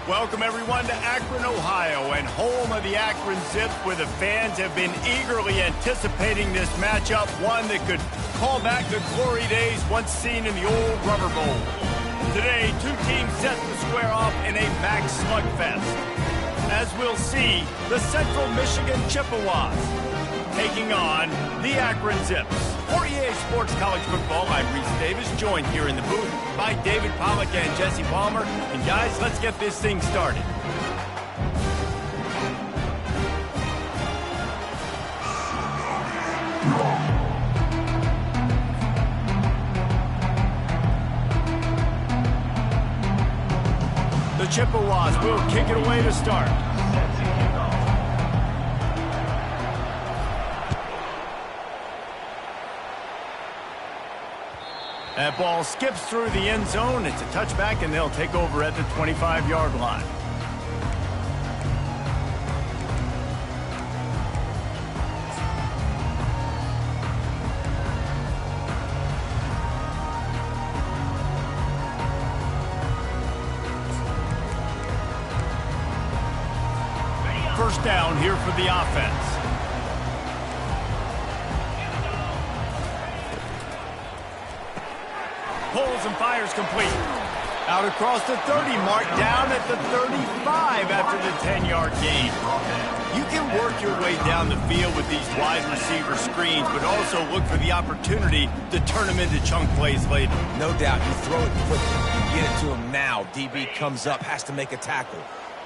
Welcome, everyone, to Akron, Ohio, and home of the Akron Zips, where the fans have been eagerly anticipating this matchup, one that could call back the glory days once seen in the old Rubber Bowl. Today, two teams set to square off in a max slugfest. As we'll see, the Central Michigan Chippewas taking on the Akron Zips. For EA Sports College Football, I'm Reese Davis, joined here in the booth by David Pollack and Jesse Palmer. And guys, let's get this thing started. The Chippewas will kick it away to start. That ball skips through the end zone. It's a touchback, and they'll take over at the 25-yard line. First down here for the offense. Pulls and fires complete. Out across the 30, mark down at the 35 after the 10-yard gain. You can work your way down the field with these wide receiver screens, but also look for the opportunity to turn them into chunk plays later. No doubt, you throw it quickly. You get it to him now. DB comes up, has to make a tackle.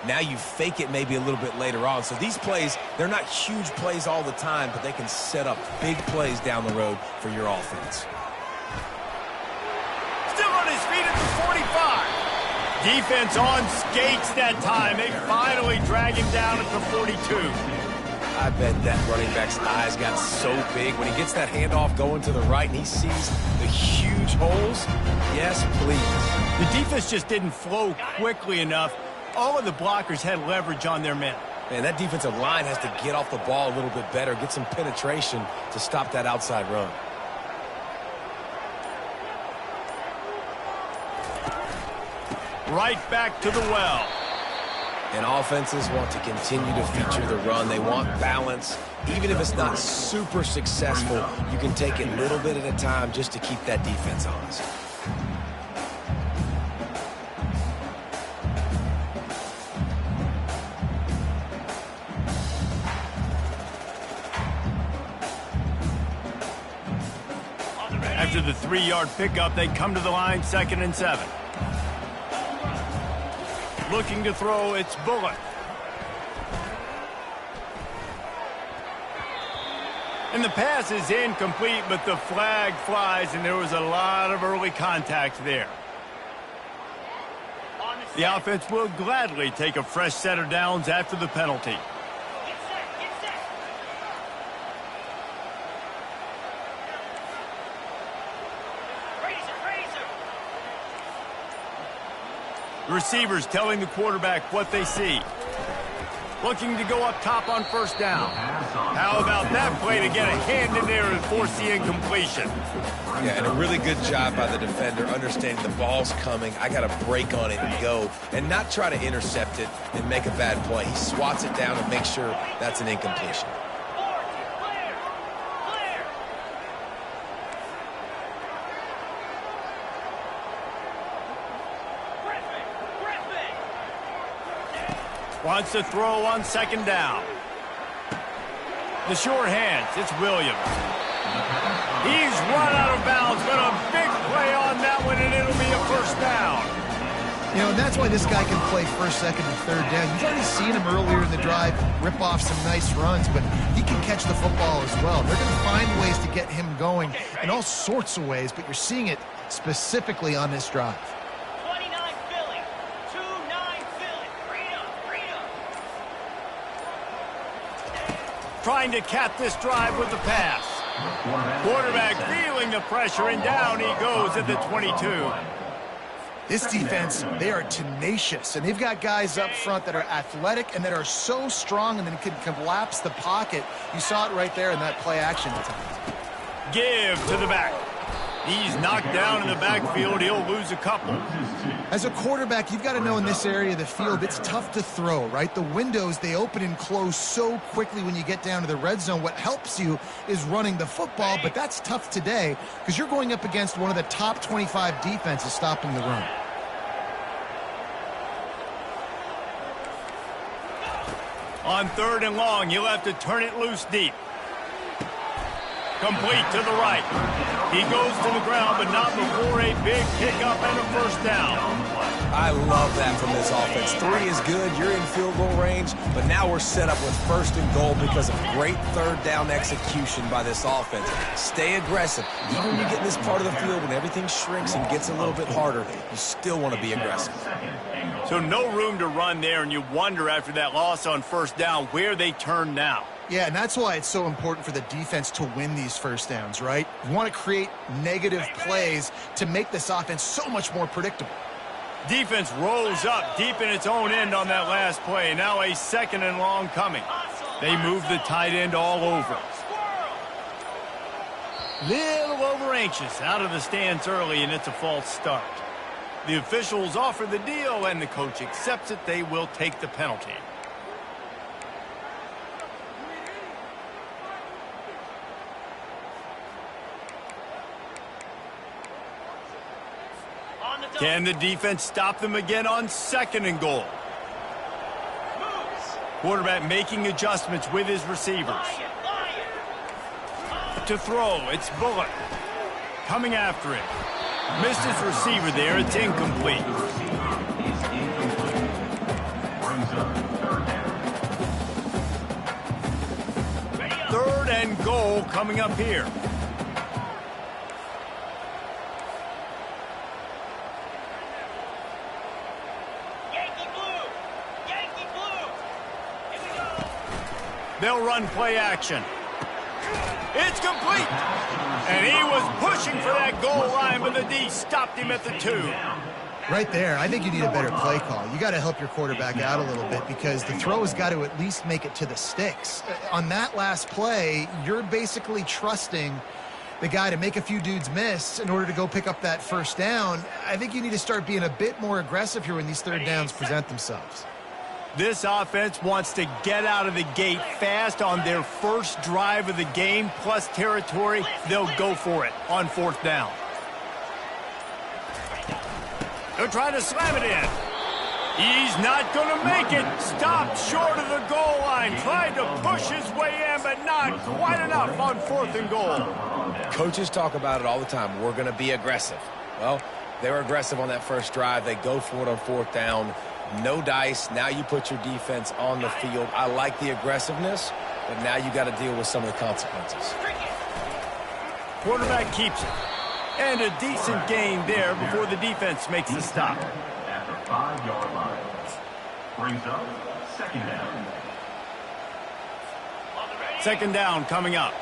Now you fake it maybe a little bit later on. So these plays, they're not huge plays all the time, but they can set up big plays down the road for your offense. Still on his feet at the 45. Defense on skates that time. They finally drag him down at the 42. I bet that running back's eyes got so big when he gets that handoff going to the right and he sees the huge holes. Yes, please. The defense just didn't flow quickly enough. All of the blockers had leverage on their men. Man, that defensive line has to get off the ball a little bit better, get some penetration to stop that outside run. Right back to the well. And offenses want to continue to feature the run. They want balance. Even if it's not super successful, you can take it a little bit at a time just to keep that defense honest. After the 3-yard pickup, they come to the line, 2nd and 7. Looking to throw, it's Bullock. And the pass is incomplete, but the flag flies, and there was a lot of early contact there. The offense will gladly take a fresh set of downs after the penalty. The receivers telling the quarterback what they see. Looking to go up top on first down. How about that play to get a hand in there and force the incompletion? Yeah, and a really good job by the defender understanding the ball's coming. I got to break on it and go and not try to intercept it and make a bad play. He swats it down and makes sure that's an incompletion. Wants to throw on 2nd down. The short hands, it's Williams. He's run out of bounds, but a big play on that one, and it'll be a first down. You know, and that's why this guy can play 1st, 2nd, and 3rd down. You've already seen him earlier in the drive rip off some nice runs, but he can catch the football as well. They're going to find ways to get him going in all sorts of ways, but you're seeing it specifically on this drive. Trying to cap this drive with the pass. Quarterback feeling the pressure, and down he goes at the 22. This defense, they are tenacious, and they've got guys up front that are athletic and that are so strong and then can collapse the pocket. You saw it right there in that play action at times. Give to the back. He's knocked down in the backfield. He'll lose a couple. As a quarterback, you've got to know in this area of the field, it's tough to throw, right? The windows, they open and close so quickly when you get down to the red zone. What helps you is running the football, but that's tough today because you're going up against one of the top 25 defenses stopping the run. On 3rd and long, he'll have to turn it loose deep. Complete to the right. He goes to the ground, but not before a big pickup and a first down. I love that from this offense. 3 is good. You're in field goal range, but now we're set up with 1st and goal because of great 3rd down execution by this offense. Stay aggressive. Even when you get in this part of the field when everything shrinks and gets a little bit harder, you still want to be aggressive. So no room to run there, and you wonder after that loss on 1st down where they turn now. Yeah, and that's why it's so important for the defense to win these first downs, right? You want to create negative plays to make this offense so much more predictable. Defense rolls up deep in its own end on that last play. Now a 2nd and long coming. They move the tight end all over. Little over anxious out of the stands early, and it's a false start. The officials offer the deal, and the coach accepts it. They will take the penalty. Can the defense stop them again on 2nd and goal? Quarterback making adjustments with his receivers. To throw, it's Bullock. Coming after it. Missed his receiver there, it's incomplete. Third and goal coming up here. They'll run play action. It's complete. And he was pushing for that goal line, but the D stopped him at the 2. Right there, I think you need a better play call. You got to help your quarterback out a little bit because the throw has got to at least make it to the sticks. On that last play, you're basically trusting the guy to make a few dudes miss in order to go pick up that first down. I think you need to start being a bit more aggressive here when these 3rd downs present themselves. This offense wants to get out of the gate fast on their first drive of the game, plus territory. They'll go for it on 4th down. They'll try to slam it in. He's not going to make it. Stopped short of the goal line. Tried to push his way in, but not quite enough on 4th and goal. Coaches talk about it all the time. We're going to be aggressive. Well, they were aggressive on that first drive. They go for it on 4th down. No dice. Now you put your defense on the field. I like the aggressiveness, but now you got to deal with some of the consequences. Quarterback keeps it. And a decent gain there before the defense makes the stop. At the 5-yard line. Brings up 2nd down. 2nd down coming up.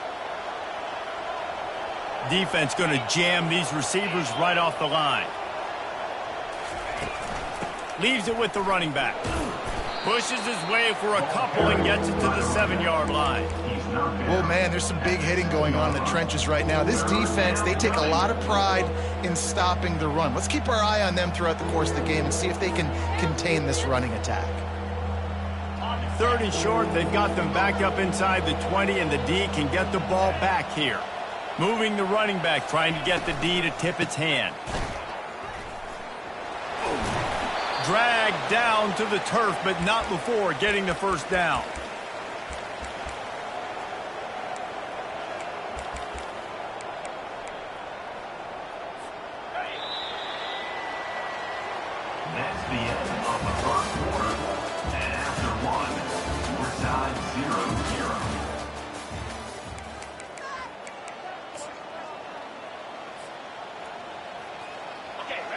Defense going to jam these receivers right off the line. Leaves it with the running back. Pushes his way for a couple and gets it to the 7-yard line. Well, man, there's some big hitting going on in the trenches right now. This defense, they take a lot of pride in stopping the run. Let's keep our eye on them throughout the course of the game and see if they can contain this running attack. 3rd and short, they've got them back up inside the 20, and the D can get the ball back here. Moving the running back, trying to get the D to tip its hand. Dragged down to the turf, but not before getting the first down. That's the end of the first quarter. And after one, we're tied 0-0.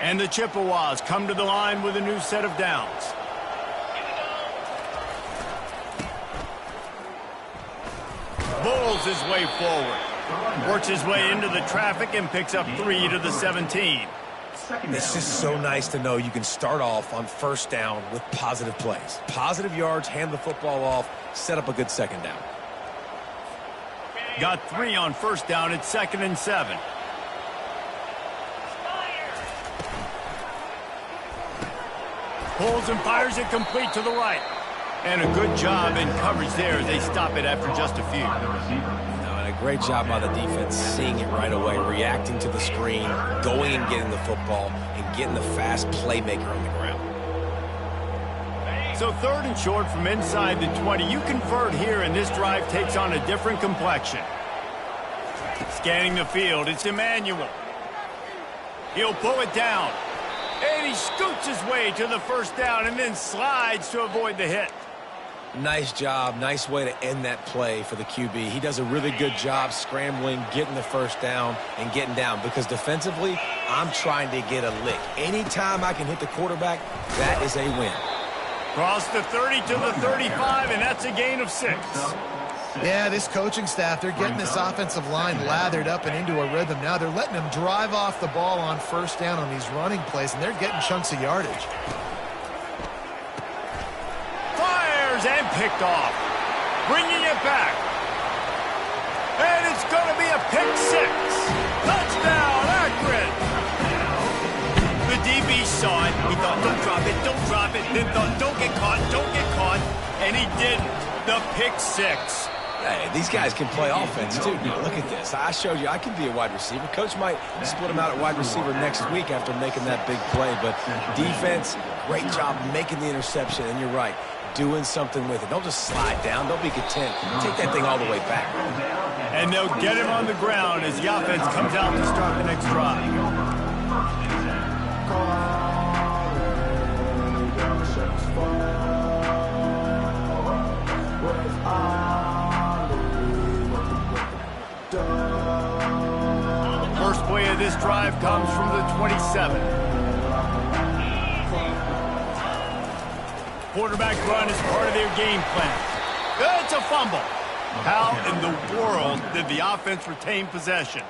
And the Chippewas come to the line with a new set of downs. Bulls his way forward. Works his way into the traffic and picks up 3 to the 17. It's just so nice to know you can start off on 1st down with positive plays. Positive yards, hand the football off, set up a good 2nd down. Got 3 on 1st down at 2nd and 7. Pulls and fires it complete to the right. And a good job in coverage there as they stop it after just a few. And a great job by the defense seeing it right away, reacting to the screen, going and getting the football, and getting the fast playmaker on the ground. So 3rd and short from inside the 20. You convert here, and this drive takes on a different complexion. Scanning the field, it's Emmanuel. He'll pull it down. And he scoots his way to the first down and then slides to avoid the hit. Nice job. Nice way to end that play for the QB. He does a really good job scrambling, getting the first down, and getting down. Because defensively, I'm trying to get a lick. Anytime I can hit the quarterback, that is a win. Cross the 30 to the 35, and that's a gain of 6. Yeah, this coaching staff, they're getting this offensive line lathered up and into a rhythm. Now they're letting them drive off the ball on first down on these running plays, and they're getting chunks of yardage. Fires and picked off. Bringing it back. And it's going to be a pick 6. Touchdown, Akron. The DB saw it. He thought, don't drop it, don't drop it. Then thought, don't get caught, don't get caught. And he didn't. The pick 6. Hey, these guys can play offense, too. Now, look at this. I showed you I can be a wide receiver. Coach might split him out at wide receiver next week after making that big play. But defense, great job making the interception. And you're right, doing something with it. Don't just slide down. Don't be content. Take that thing all the way back. And they'll get him on the ground as the offense comes out to start the next drive. First play of this drive comes from the 27. Quarterback run is part of their game plan. It's a fumble. How in the world did the offense retain possession?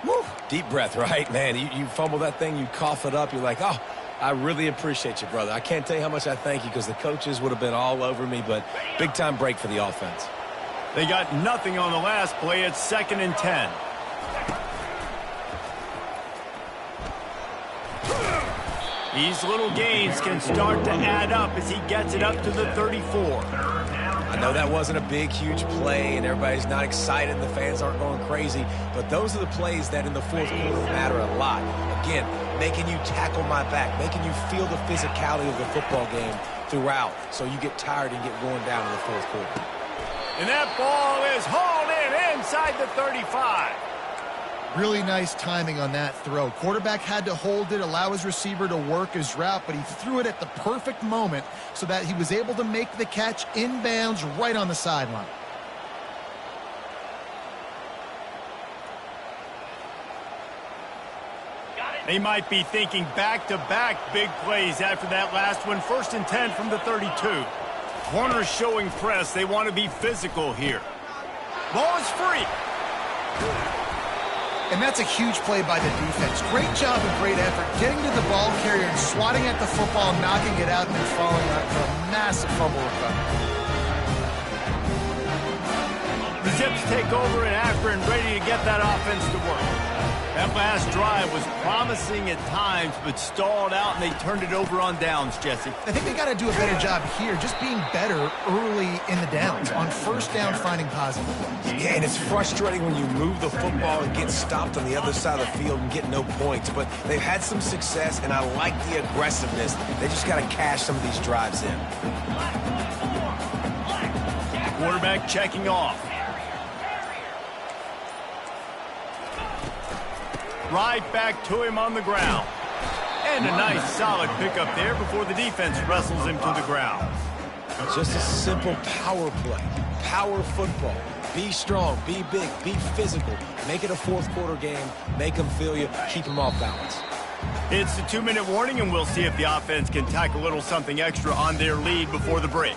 Woo. Deep breath, right? Man, you fumble that thing, you cough it up, you're like, oh, I really appreciate you, brother. I can't tell you how much I thank you because the coaches would have been all over me, but big-time break for the offense. They got nothing on the last play. It's 2nd and 10. These little gains can start to add up as he gets it up to the 34. I know that wasn't a big, huge play, and everybody's not excited. The fans aren't going crazy, but those are the plays that in the fourth quarter matter a lot. Again, making you tackle my back, making you feel the physicality of the football game throughout so you get tired and get worn down in the fourth quarter. And that ball is hauled in inside the 35. Really nice timing on that throw. Quarterback had to hold it, allow his receiver to work his route, but he threw it at the perfect moment so that he was able to make the catch inbounds right on the sideline. They might be thinking back-to-back big plays after that last one. 1st and 10 from the 32. Corners showing press. They want to be physical here. Ball is free. And that's a huge play by the defense. Great job and great effort getting to the ball carrier and swatting at the football, knocking it out, and then following up for a massive fumble recovery. The Zips take over in Akron, ready to get that offense to work. That last drive was promising at times, but stalled out, and they turned it over on downs, Jesse. I think they got to do a better job here, just being better early in the downs, on first down finding positive plays. Yeah, and it's frustrating when you move the football and get stopped on the other side of the field and get no points, but they've had some success, and I like the aggressiveness. They just got to cash some of these drives in. Quarterback checking off. Right back to him on the ground. And a nice solid pickup there before the defense wrestles him to the ground. Just a simple power play. Power football. Be strong, be big, be physical. Make it a fourth quarter game. Make them feel you. Keep them off balance. It's the 2-minute warning, and we'll see if the offense can tack a little something extra on their lead before the break.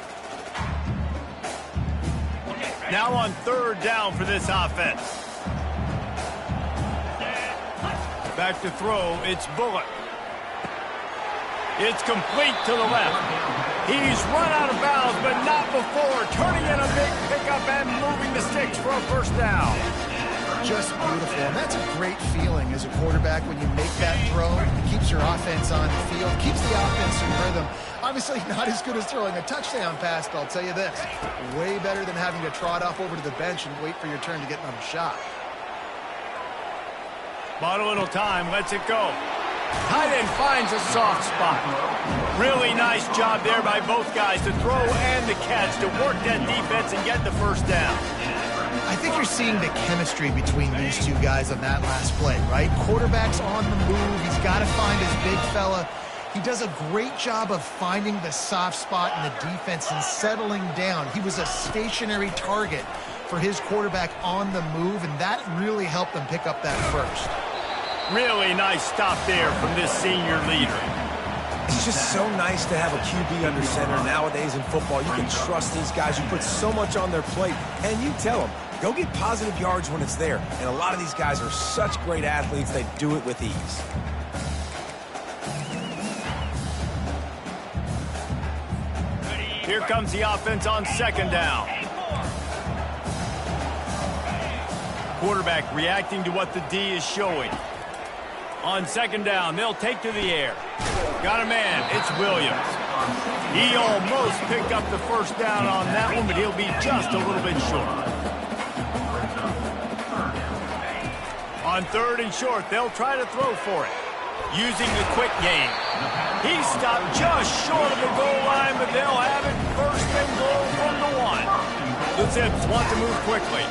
Now on 3rd down for this offense. Back to throw, it's Bullock. It's complete to the left. He's run out of bounds, but not before turning in a big pickup and moving the sticks for a first down. just beautiful, and that's a great feeling as a quarterback when you make that throw. It keeps your offense on the field, keeps the offense in rhythm. Obviously not as good as throwing a touchdown pass, but I'll tell you this, way better than having to trot off over to the bench and wait for your turn to get another shot. Bought a little time, lets it go. Tight end finds a soft spot. Really nice job there by both guys to throw and the catch to work that defense and get the first down. I think you're seeing the chemistry between these two guys on that last play, right? Quarterback's on the move. He's got to find his big fella. He does a great job of finding the soft spot in the defense and settling down. He was a stationary target for his quarterback on the move, and that really helped them pick up that first. Really nice stop there from this senior leader. It's just so nice to have a QB under center nowadays in football. You can trust these guys. You put so much on their plate, and you tell them, go get positive yards when it's there. And a lot of these guys are such great athletes, they do it with ease. Here comes the offense on second down. Quarterback reacting to what the D is showing. On second down, they'll take to the air. Got a man, it's Williams. He almost picked up the first down on that one, but he'll be just a little bit short. On third and short, they'll try to throw for it. Using the quick game. He stopped just short of the goal line, but they'll have it first and goal from the 1. The Zips want to move quickly.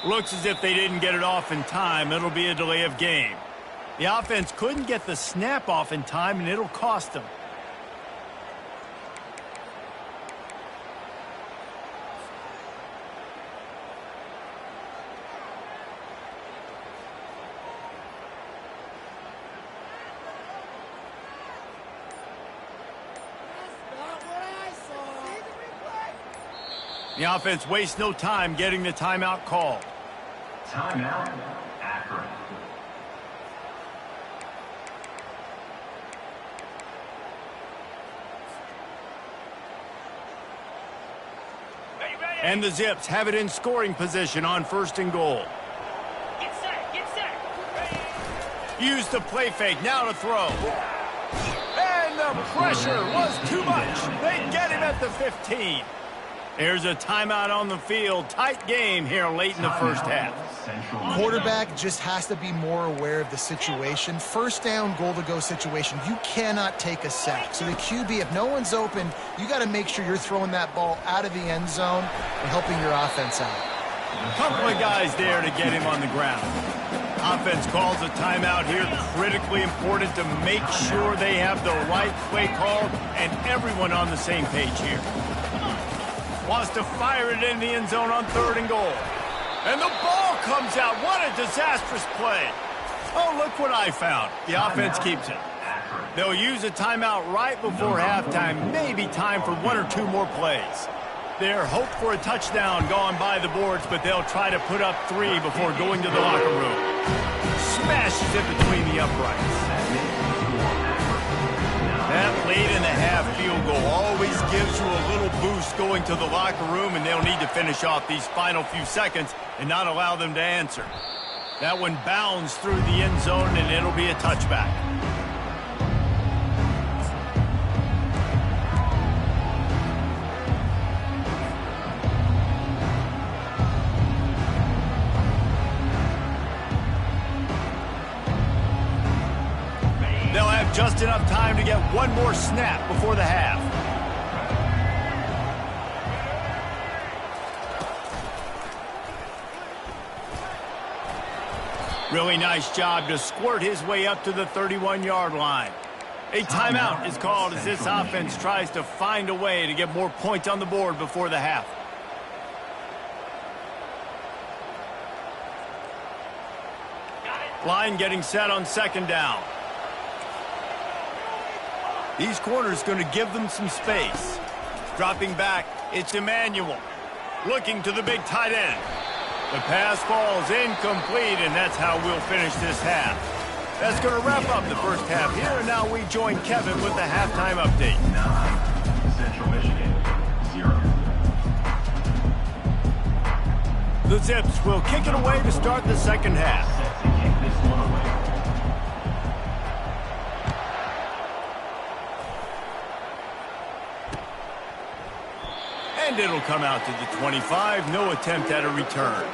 Looks as if they didn't get it off in time. It'll be a delay of game. The offense couldn't get the snap off in time, and it'll cost them. The offense wastes no time getting the timeout called. Timeout, Akron. And the Zips have it in scoring position on first and goal. Get set, get set. Use the play fake, now to throw. And the pressure was too much. They get him at the 15. There's a timeout on the field. Tight game here late in the first half. Quarterback just has to be more aware of the situation. First down, goal-to-go situation. You cannot take a sack. So the QB, if no one's open, you got to make sure you're throwing that ball out of the end zone and helping your offense out. A couple of guys there to get him on the ground. Offense calls a timeout here. Critically important to make sure they have the right play call and everyone on the same page here. Wants to fire it in the end zone on third and goal. And the ball comes out. What a disastrous play. Oh, look what I found. The offense keeps it. They'll use a timeout right before halftime. Maybe time for one or two more plays. Their hope for a touchdown gone by the boards, but they'll try to put up 3 before going to the locker room. Smashes it between the uprights. That late in the half field goal always gives you a little boost going to the locker room, and they'll need to finish off these final few seconds and not allow them to answer. That one bounds through the end zone, and it'll be a touchback. They'll have just enough time to get one more snap before the half. Really nice job to squirt his way up to the 31-yard line. A timeout is called as this offense tries to find a way to get more points on the board before the half. Line getting set on second down. These corners going to give them some space. Dropping back, it's Emmanuel. Looking to the big tight end. The pass falls incomplete, and that's how we'll finish this half. That's going to wrap up the first half here, and now we join Kevin with the halftime update. 9, Central Michigan, 0. The Zips will kick it away to start the second half. Set to kick this one away. And it'll come out to the 25. No attempt at a return.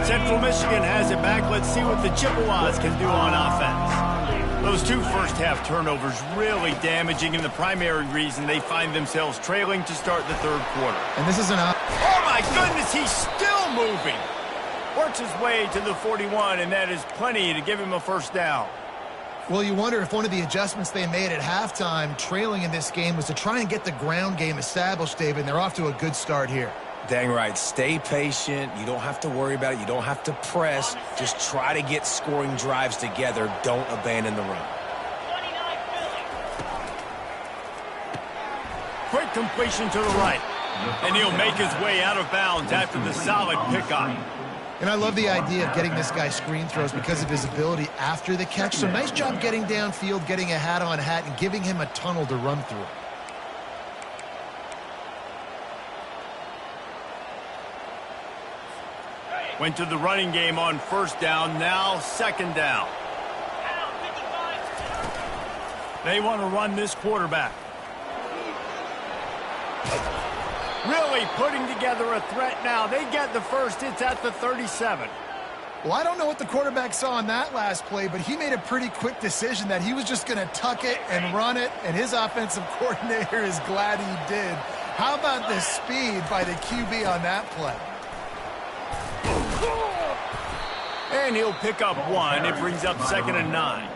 Central Michigan has it back. Let's see what the Chippewas can do on offense. Those two first-half turnovers really damaging, and the primary reason they find themselves trailing to start the third quarter. And this is an Oh, my goodness, he's still moving. Works his way to the 41, and that is plenty to give him a first down. Well, you wonder if one of the adjustments they made at halftime, trailing in this game, was to try and get the ground game established, David, and they're off to a good start here. Dang right. Stay patient. You don't have to worry about it. You don't have to press. Just try to get scoring drives together. Don't abandon the run. 29 Quick completion to the right. And he'll make his way out of bounds after the solid pickup. And I love the idea of getting this guy screen throws because of his ability after the catch. So nice job getting downfield, getting a hat-on-hat, and giving him a tunnel to run through. Went to the running game on first down, now second down. They want to run this quarterback. Really putting together a threat now. They get the first. It's at the 37. Well, I don't know what the quarterback saw on that last play, but he made a pretty quick decision that he was just going to tuck it and run it, and his offensive coordinator is glad he did. How about the speed by the QB on that play? And he'll pick up one. It brings up second and 9.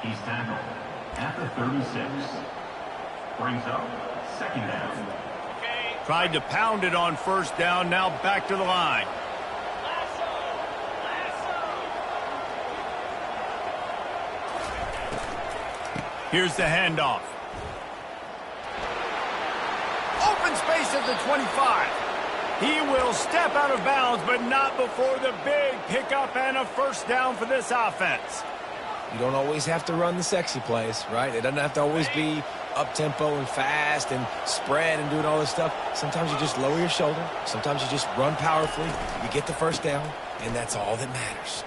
He's tackled at the 36. Brings up second down. Tried to pound it on first down. Now back to the line. Here's the handoff. Open space at the 25. He will step out of bounds, but not before the big pickup and a first down for this offense. You don't always have to run the sexy plays, right? It doesn't have to always be up-tempo and fast and spread and doing all this stuff. Sometimes you just lower your shoulder. Sometimes you just run powerfully. You get the first down, and that's all that matters.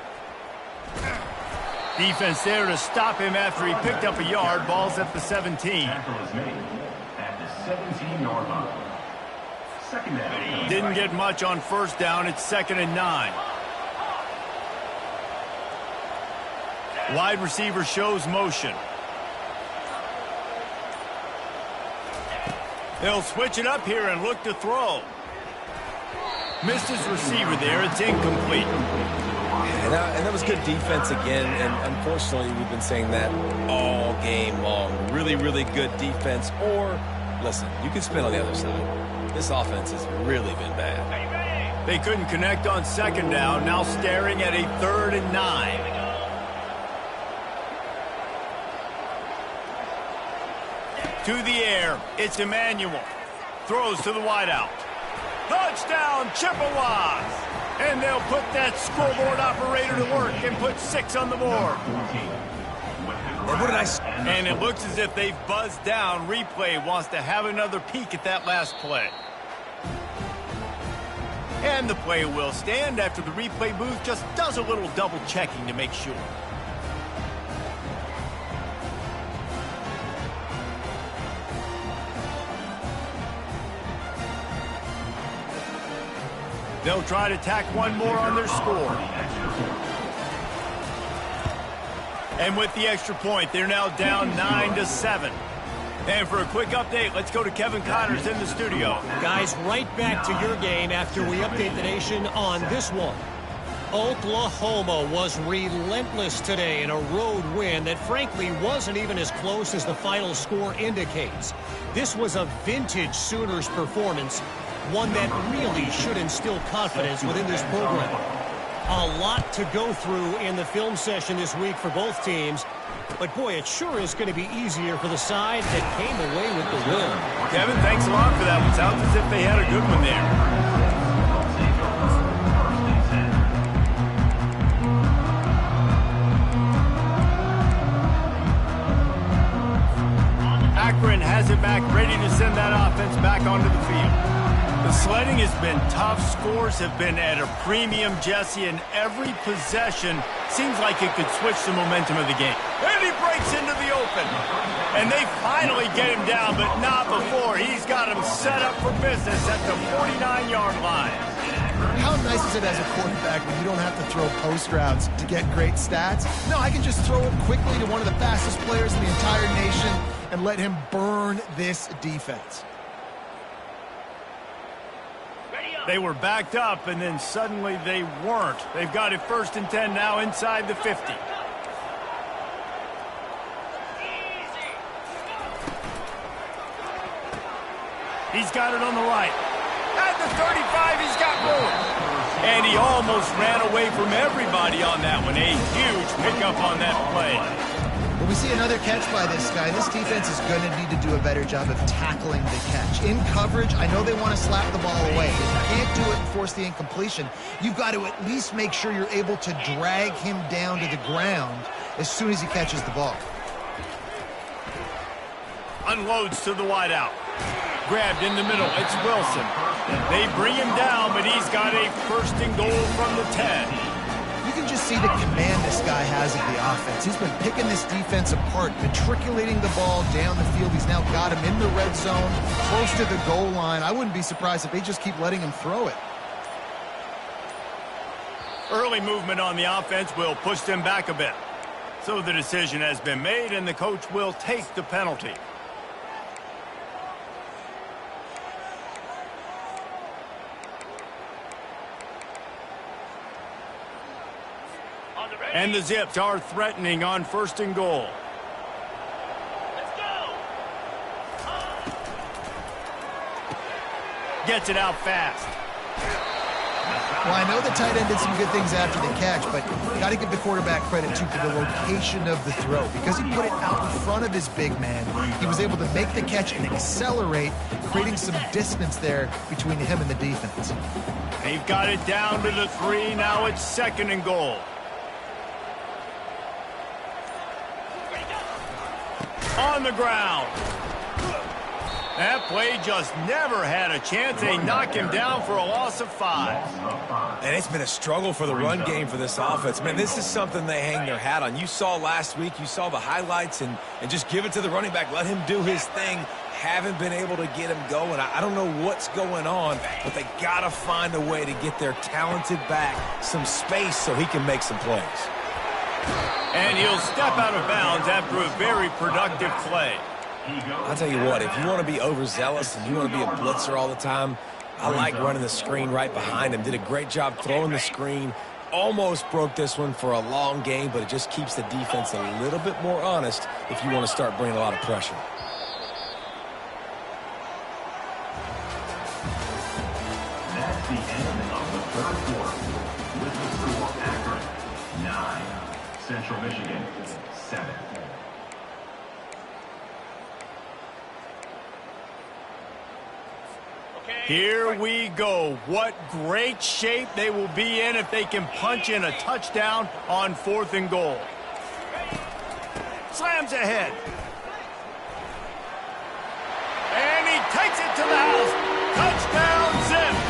Defense there to stop him after he picked up a yard. Ball's at the 17. Tackle is made at the 17-yard line. Second down. Didn't get much on first down. It's second and 9. Wide receiver shows motion. They'll switch it up here and look to throw. Missed his receiver there. It's incomplete. And that was good defense again, and unfortunately we've been saying that all game long. Really, really good defense. Or, listen, you can spin on the other side. This offense has really been bad. They couldn't connect on second down. Now staring at a third and 9. To the air, it's Emmanuel. Throws to the wideout. Touchdown, Chippewas! And they'll put that scoreboard operator to work and put 6 on the board. And it looks as if they've buzzed down. Replay wants to have another peek at that last play. And the play will stand after the replay booth just does a little double checking to make sure. They'll try to tack one more on their score. And with the extra point, they're now down 9-7. And for a quick update, let's go to Kevin Connors in the studio. Guys, right back to your game after we update the nation on this one. Oklahoma was relentless today in a road win that frankly wasn't even as close as the final score indicates. This was a vintage Sooners performance, one that really should instill confidence within this program. A lot to go through in the film session this week for both teams, but boy, it sure is going to be easier for the side that came away with the win. Kevin, thanks a lot for that. It sounds as if they had a good one there. Akron has it back, ready to send that offense back onto the field. The sledding has been tough. Scores have been at a premium, Jesse, and every possession seems like it could switch the momentum of the game. And he breaks into the open. And they finally get him down, but not before. He's got him set up for business at the 49-yard line. How nice is it as a quarterback when you don't have to throw post routes to get great stats? No, I can just throw it quickly to one of the fastest players in the entire nation and let him burn this defense. They were backed up, and then suddenly they weren't. They've got it 1st and 10 now inside the 50. He's got it on the right. At the 35, he's got more. And he almost ran away from everybody on that one. A huge pickup on that play. When we see another catch by this guy, this defense is going to need to do a better job of tackling the catch. In coverage, I know they want to slap the ball away. If you can't do it and force the incompletion, you've got to at least make sure you're able to drag him down to the ground as soon as he catches the ball. Unloads to the wideout. Grabbed in the middle. It's Wilson. They bring him down, but he's got a 1st and goal from the 10. You can just see the command this guy has of the offense. He's been picking this defense apart, matriculating the ball down the field. He's now got him in the red zone, close to the goal line. I wouldn't be surprised if they just keep letting him throw it. Early movement on the offense will push them back a bit. So the decision has been made, and the coach will take the penalty. And the Zips are threatening on 1st and goal. Let's go. Gets it out fast. Well, I know the tight end did some good things after the catch, but you got to give the quarterback credit, too, for the location of the throw. Because he put it out in front of his big man, he was able to make the catch and accelerate, creating some distance there between him and the defense. They've got it down to the 3. Now it's 2nd and goal. On the ground. That play just never had a chance. They knock him down for a loss of 5. And it's been a struggle for the run game for this offense. Man, this is something they hang their hat on. You saw last week, you saw the highlights, and just give it to the running back. Let him do his thing. Haven't been able to get him going. I don't know what's going on, but they got to find a way to get their talented back some space so he can make some plays. And he'll step out of bounds after a very productive play. I'll tell you what, if you want to be overzealous and you want to be a blitzer all the time, I like running the screen right behind him. Did a great job throwing the screen. Almost broke this one for a long game, but it just keeps the defense a little bit more honest if you want to start bringing a lot of pressure. That's the end of the 3rd quarter. With the score, Akron 9, Central Michigan 7. Here we go. What great shape they will be in if they can punch in a touchdown on 4th and goal. Slams ahead. And he takes it to the house. Touchdown, Zips.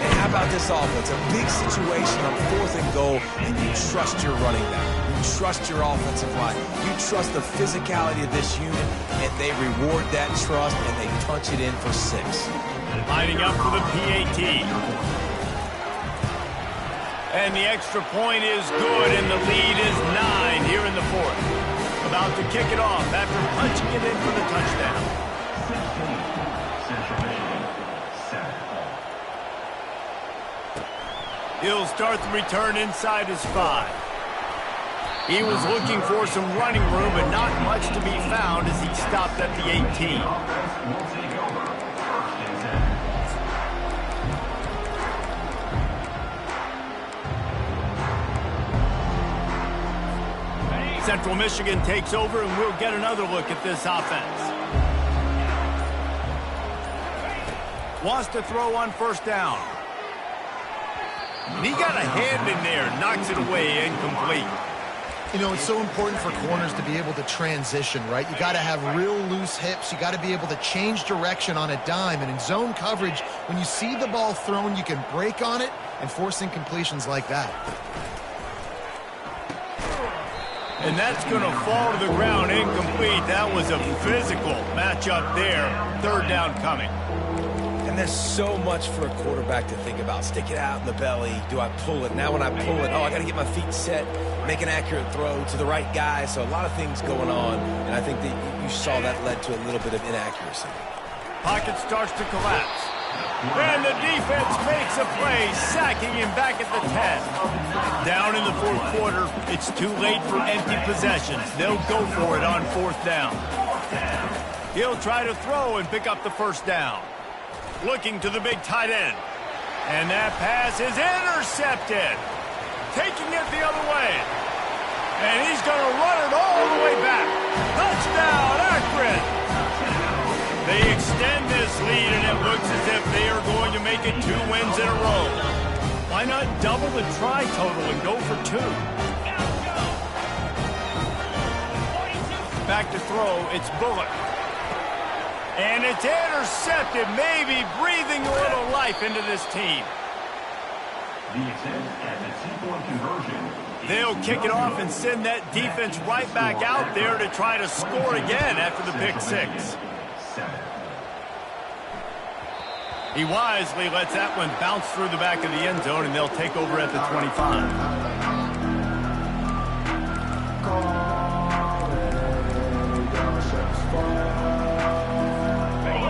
And how about this offense? A big situation on 4th and goal, and you trust your running back. You trust your offensive line. You trust the physicality of this unit, and they reward that trust, and they punch it in for 6. Lining up for the PAT. And the extra point is good, and the lead is 9 here in the 4th. About to kick it off after punching it in for the touchdown. 16, Central Michigan 7. He'll start the return inside his 5. He was looking for some running room, but not much to be found as he stopped at the 18. Central Michigan takes over, and we'll get another look at this offense. Wants to throw on first down. He got a hand in there, knocks it away, incomplete. You know, it's so important for corners to be able to transition, right? You got to have real loose hips. You got to be able to change direction on a dime. And in zone coverage, when you see the ball thrown, you can break on it and force incompletions like that. And that's going to fall to the ground incomplete. That was a physical matchup there. Third down coming. And there's so much for a quarterback to think about. Stick it out in the belly. Do I pull it? Now when I pull it, I got to get my feet set, make an accurate throw to the right guy. So a lot of things going on, and I think that you saw that led to a little bit of inaccuracy. Pocket starts to collapse. And the defense makes a play, sacking him back at the 10. Down in the fourth quarter, it's too late for empty possessions. They'll go for it on fourth down. He'll try to throw and pick up the first down. Looking to the big tight end. And that pass is intercepted. Taking it the other way. And he's going to run it all the way back. Touchdown, Akron! They extend this lead, and it looks as if they are going to make it 2 wins in a row. Why not double the try total and go for 2? Back to throw, it's Bullock. And it's intercepted, maybe breathing a little life into this team. The attempt at the two-point conversion. They'll kick it off and send that defense right back out there to try to score again after the pick 6. He wisely lets that one bounce through the back of the end zone, and they'll take over at the 25.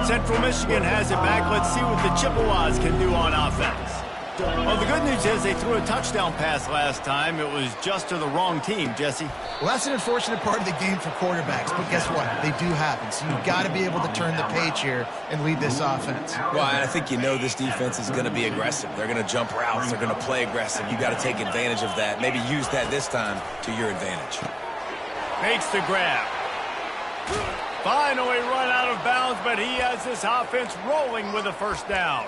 Central Michigan has it back. Let's see what the Chippewas can do on offense. Well, the good news is they threw a touchdown pass last time. It was just to the wrong team, Jesse. Well, that's an unfortunate part of the game for quarterbacks, but guess what? They do happen. So you've got to be able to turn the page here and lead this offense. Well, I think you know this defense is going to be aggressive. They're going to jump routes. They're going to play aggressive. You got to take advantage of that. Maybe use that this time to your advantage. Makes the grab. Finally run out of bounds, but he has this offense rolling with a first down.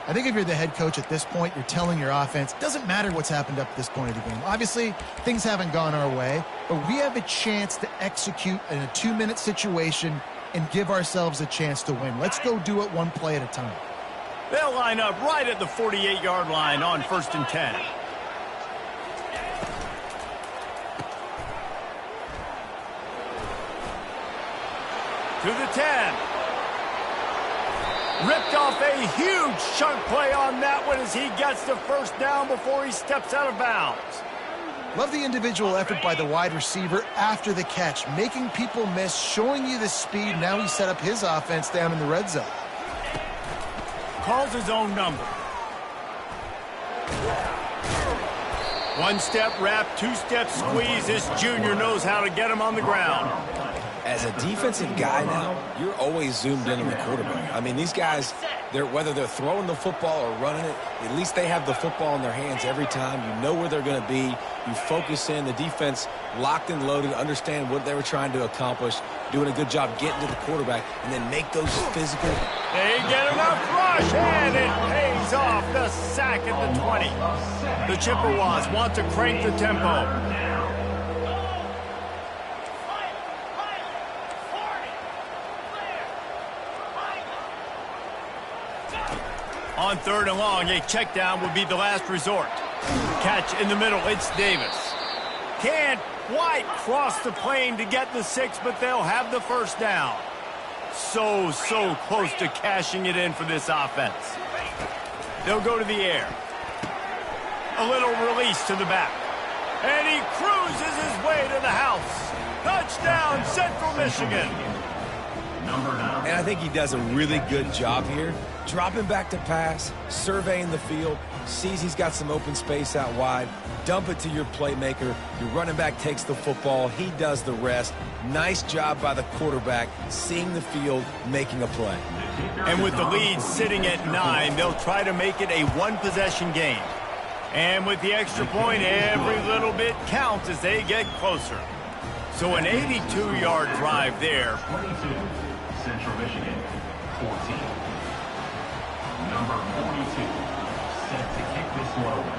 I think if you're the head coach at this point, you're telling your offense, doesn't matter what's happened up to this point of the game. Obviously, things haven't gone our way, but we have a chance to execute in a 2-minute situation and give ourselves a chance to win. Let's go do it one play at a time. They'll line up right at the 48-yard line on 1st and 10. To the 10. Ripped off a huge chunk play on that one as he gets the first down before he steps out of bounds. Love the individual effort by the wide receiver after the catch, making people miss, showing you the speed. Now he set up his offense down in the red zone. Calls his own number. 1-step wrap, 2-step squeeze. This junior knows how to get him on the ground. As a defensive guy now, you're always zoomed in on the quarterback. I mean, these guys, whether they're throwing the football or running it, at least they have the football in their hands every time. You know where they're going to be. You focus in. The defense locked and loaded, understand what they were trying to accomplish, doing a good job getting to the quarterback, and then make those physical. They get enough rush, and it pays off. The sack at the 20. The Chippewas want to crank the tempo. On 3rd and long, a check down would be the last resort. Catch in the middle, it's Davis. Can't quite cross the plane to get the 6, but they'll have the first down. So close to cashing it in for this offense. They'll go to the air. A little release to the back. And he cruises his way to the house. Touchdown, Central Michigan. Number 9. And I think he does a really good job here. Dropping back to pass, surveying the field, sees he's got some open space out wide, dump it to your playmaker. Your running back takes the football. He does the rest. Nice job by the quarterback, seeing the field, making a play. And with the lead sitting at 9, they'll try to make it a one-possession game. And with the extra point, every little bit counts as they get closer. So an 82-yard drive there. 22, Central Michigan, 14. Number 42, set to kick this one away.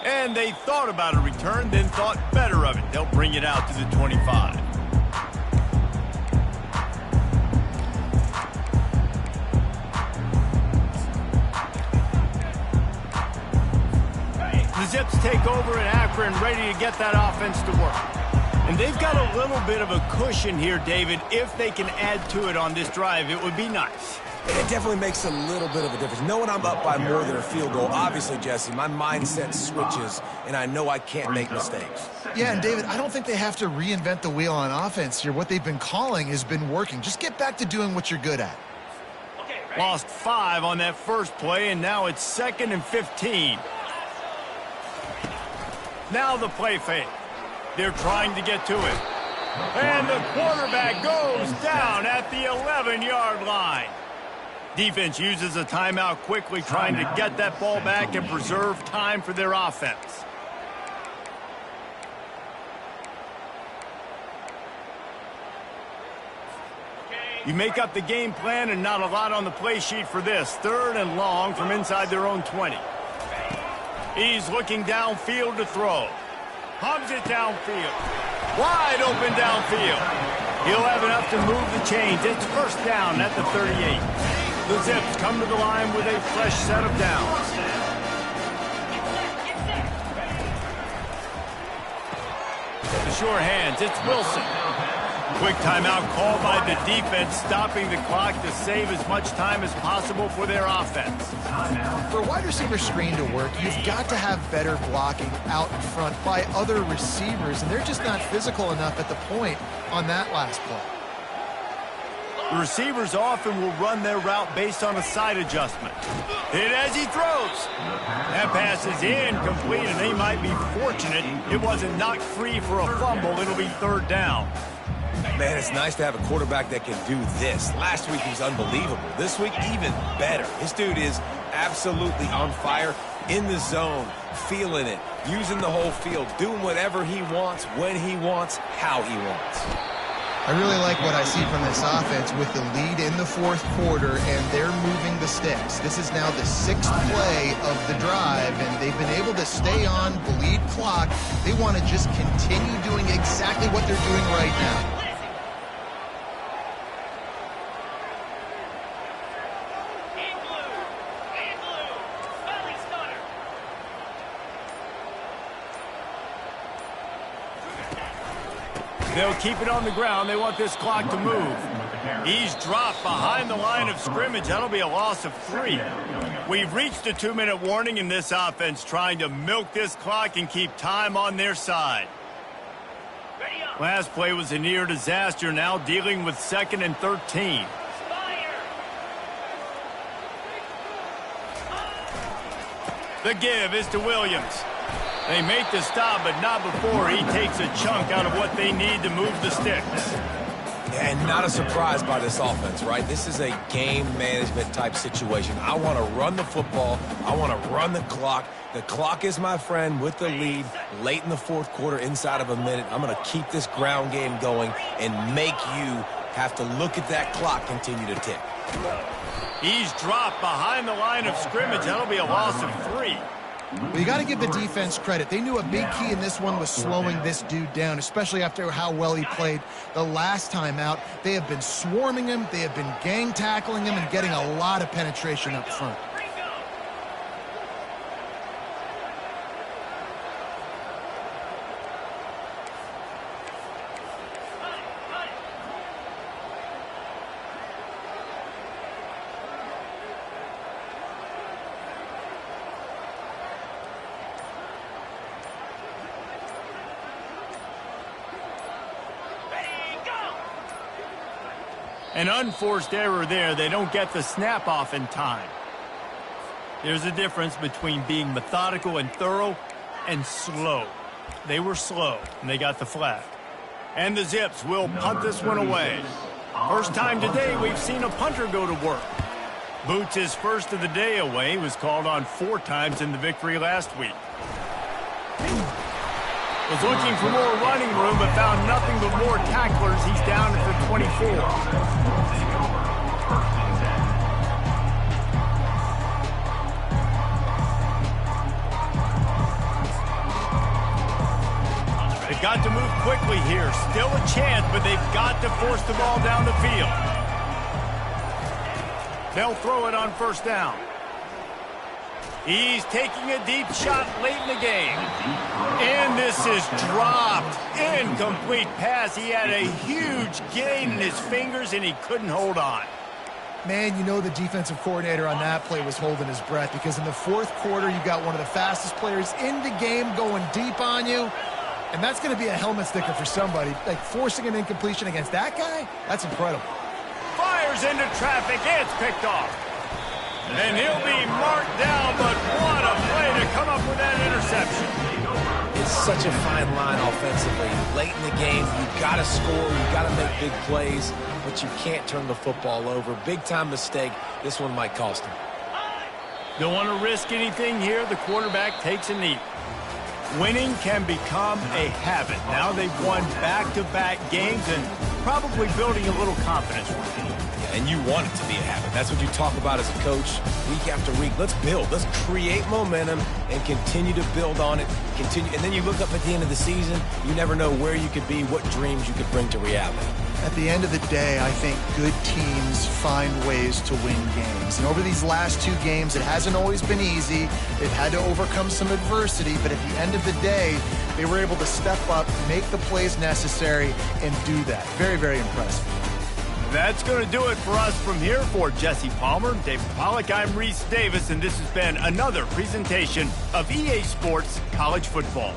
And they thought about a return, then thought better of it. They'll bring it out to the 25. The Zips take over in Akron, ready to get that offense to work. And they've got a little bit of a cushion here, David. If they can add to it on this drive, it would be nice. It definitely makes a little bit of a difference. Knowing I'm up by more than a field goal, obviously, Jesse, my mindset switches, and I know I can't make mistakes. Yeah, and David, I don't think they have to reinvent the wheel on offense here. What they've been calling has been working. Just get back to doing what you're good at. Lost 5 on that first play, and now it's 2nd and 15. Now the play fake. They're trying to get to it. And the quarterback goes down at the 11-yard line. Defense uses a timeout quickly, trying to get that ball back and preserve time for their offense. You make up the game plan and not a lot on the play sheet for this. 3rd and long from inside their own 20. He's looking downfield to throw. Hums it downfield. Wide open downfield. He'll have enough to move the chains. It's first down at the 38. The Zips come to the line with a fresh set of downs. The sure hands, it's Wilson. Quick timeout called by the defense, stopping the clock to save as much time as possible for their offense. For a wide receiver screen to work, you've got to have better blocking out in front by other receivers, and they're just not physical enough at the point on that last play. The receivers often will run their route based on a side adjustment. Hit as he throws. That pass is incomplete, and they might be fortunate it wasn't knocked free for a fumble. It'll be 3rd down. Man, it's nice to have a quarterback that can do this. Last week he was unbelievable. This week, even better. This dude is absolutely on fire, in the zone, feeling it, using the whole field, doing whatever he wants, when he wants, how he wants. I really like what I see from this offense with the lead in the 4th quarter, and they're moving the sticks. This is now the 6th play of the drive, and they've been able to stay on, bleed clock. They want to just continue doing exactly what they're doing right now. They'll keep it on the ground. They want this clock to move. He's dropped behind the line of scrimmage. That'll be a loss of 3. We've reached a 2-minute warning in this offense, trying to milk this clock and keep time on their side. Last play was a near disaster, now dealing with 2nd and 13. The give is to Williams. They make the stop, but not before he takes a chunk out of what they need to move the sticks. And not a surprise by this offense, right? This is a game management type situation. I want to run the football. I want to run the clock. The clock is my friend with the lead late in the 4th quarter, inside of a minute. I'm going to keep this ground game going and make you have to look at that clock continue to tick. He's dropped behind the line of scrimmage. That'll be a loss of 3. Well, you got to give the defense credit. They knew a big key in this one was slowing this dude down, especially after how well he played the last time out. They have been swarming him. They have been gang tackling him and getting a lot of penetration up front. An unforced error there. They don't get the snap off in time. There's a difference between being methodical and thorough and slow. They were slow, and they got the flag. And the Zips will punt this one away. First time today we've seen a punter go to work. Boots his first of the day away. He was called on 4 times in the victory last week. Was looking for more running room, but found nothing but more tacklers. He's down at the 24. They've got to move quickly here. Still a chance, but they've got to force the ball down the field. They'll throw it on first down. He's taking a deep shot late in the game. And this is dropped. Incomplete pass. He had a huge gain in his fingers, and he couldn't hold on. Man, you know the defensive coordinator on that play was holding his breath, because in the fourth quarter, you got one of the fastest players in the game going deep on you. And that's going to be a helmet sticker for somebody. Like, forcing an incompletion against that guy, that's incredible. Fires into traffic. It's picked off. And he'll be marked down, but what a play to come up with that interception. It's such a fine line offensively. Late in the game, you've got to score, you've got to make big plays, but you can't turn the football over. Big-time mistake. This one might cost him. Don't want to risk anything here. The quarterback takes a knee. Winning can become a habit. Now they've won back-to-back games and probably building a little confidence. And you want it to be a habit. That's what you talk about as a coach week after week. Let's build. Let's create momentum and continue to build on it. Continue, and then you look up at the end of the season, you never know where you could be, what dreams you could bring to reality. At the end of the day, I think good teams find ways to win games. And over these last 2 games, it hasn't always been easy. They've had to overcome some adversity, but at the end of the day, they were able to step up, make the plays necessary, and do that. Very, very impressive. That's going to do it for us from here. For Jesse Palmer, David Pollack, I'm Reese Davis, and this has been another presentation of EA Sports College Football.